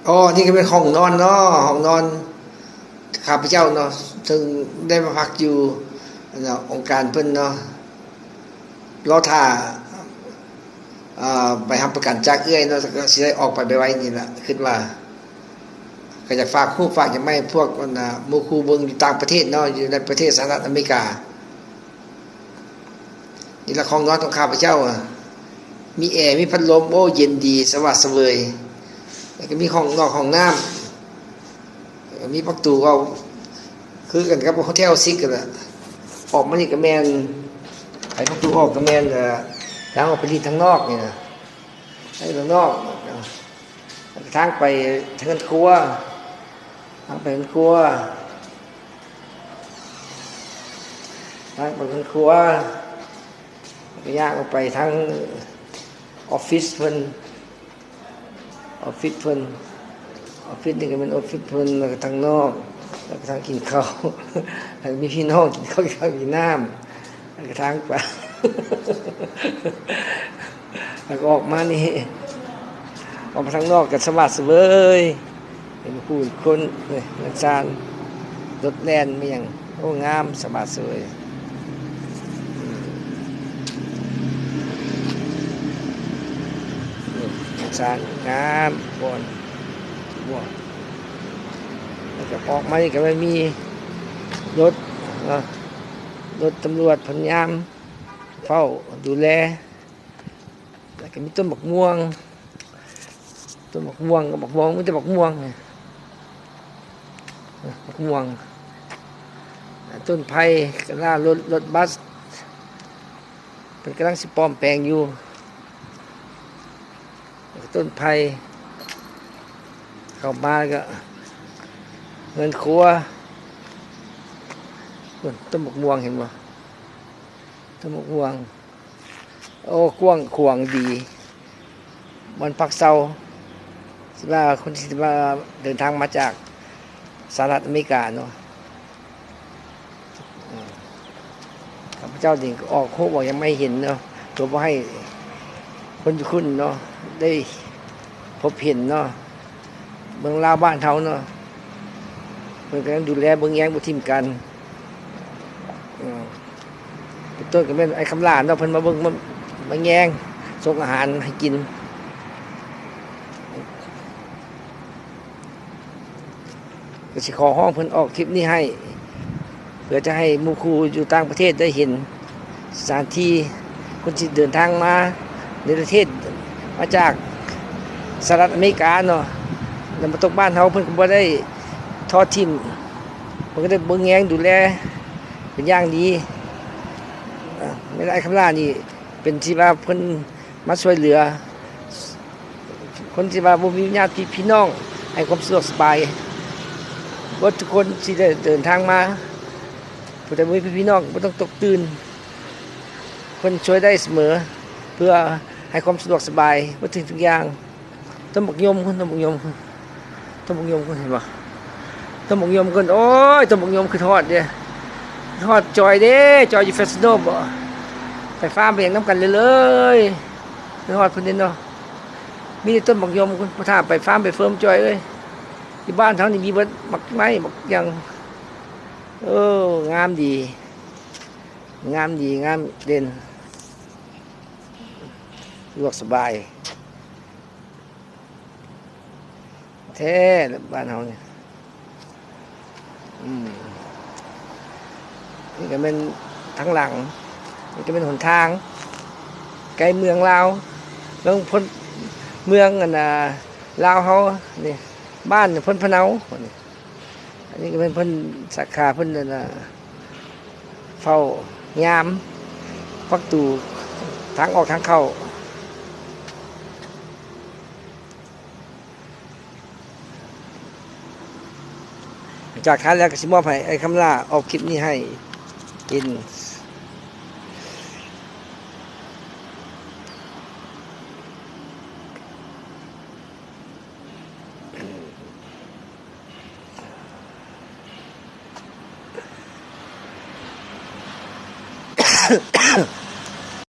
อ๋อนี่ก็เป็นห้องนอนเนาะห้องนอนข้าพเจ้าเนาะซึ่งได้มาพักอยู่เนาะองค์การเพิ่นเนาะรอท่าไปทำประกันจากเอื้อยเนาะก็สิได้ออกไปไว้นี่ล่ะคิดว่าก็จะฝากคู่ฝากจะไม่พวกหมู่ครูเบิ่งอยู่ต่างประเทศเนาะอยู่ในประเทศสหรัฐอเมริกานี่ละห้องนอนของข้าพเจ้ามีแอร์มีพัดลมโอ้เย็นดีสว่างเสวยแล้วก็มีห้องนอกห้องน้ำมีประตูก็คือกันกับโฮเทลซิกกันละออกมานี่ก็แมนไอ้ประตูออกก็แมนทางออกไปที่ทางนอกนี่นะไอ้ทางนอกทางไปทางครัวทางไปทางครัวทางไปทางครัวก็ย่างออกไปทางออฟฟิศเพิ่นออฟฟิศนี่ก็เป็นออฟฟิศเพิ่นแล้วก็ทางนอกแล้วก็ทางกินข้าวแล้วมีพี่น้องกินข้าวกินน้ำแล้วก็ทางไป แล้วก็ออกมานี่ออกมาทางนอกกับสวัสดิ์เสวยเห็นผู้คนเลยอาจารย์รถแล่นไม่ยังโอ้งามสวัสดิ์เสวยอาจารย์งามบนแล้วก็ออกมานี่ก็ไม่มีรถตำรวจพยายามเฝ้าดูแลแล้วก็มีต้นบักม่วงกับบักม่วงมันจะบักม่วงต้นไผ่ก็น่ารถบัสเป็นกำลังสิปลอมแปลงอยู่ต้นไผ่เข้ามาก็เงินครัวต้นบักม่วงเห็นบ่ต้นบักม่วงโอ้กว้างขวางดีมันพักเซาสิว่าคนที่ว่าเดินทางมาจากสหรัฐอเมริกาเนาะข้าพเจ้าดิ่งออกโคบอกยังไม่เห็นเนาะตัวบ่ให้คนคุณเนาะได้พบเห็นเนาะเมืองลาวบ้านเขาเนาะเพิ่นกำลังดูแลเบิ่งแยงบ่ทิ่มกันเป็นต้นก็แม่นไอ้คำลาเนาะเพิ่นมาเบิ่งมาแยงส่งอาหารให้กินก็สิขอห้องเพิ่นออกคลิปนี้ให้เพื่อจะให้หมู่ครูอยู่ต่างประเทศได้เห็นสถานที่คนที่เดินทางมาในประเทศมาจากสหรัฐอเมริกาเนาะแล้วมาตกบ้านเฮาเพิ่นก็บ่ได้ทอดทิ่มเพิ่นก็ได้เบิ่งแยงดูแลเป็นอย่างดีไม่ได้คำลานี่เป็นที่ว่าเพิ่นมาช่วยเหลือคนที่ว่าบ่มีญาติพี่น้องให้ความสะดวกสบายบ่ทุกคนที่ได้เดินทางมาผู้ใดบ่มีพี่น้องบ่ต้องตกตื่นเพิ่นช่วยได้เสมอเพื่อให้ความสะดวกสบายบ่ถึงทุกอย่างต้นบักยมเห็นบ่ต้นบักยมคนโอ้ยต้นบักยมคือทอดเด้ทอดจอยเด้จอยอยู่เฟสโนบ่ไฟฟ้าไปอย่างน้ำกันเลยทอดเพิ่นเนาะมีต้นบักยมคุณถ้าไปฟาร์มไปเฟิร์มจอยเอ้ยที่บ้านเฮานี่มีเบิดบักไม้บักหยังงามดีงามเด่นสะดวกสบายแท้บ้านเฮานี่นี่ก็เป็นทางหลังนี่ก็เป็นหนทางไกลเมืองลาวแล้วพ้นเมืองลาวเฮานี่บ้านพ้นพะเนาอันนี้ก็เป็นพ้นสาขาพ้นเฝ้ายามประตูทางออกทางเข้าจากนั้นแล้วก็สิมอบให้ไอ้คำลาออกคลิปนี้ให้กิน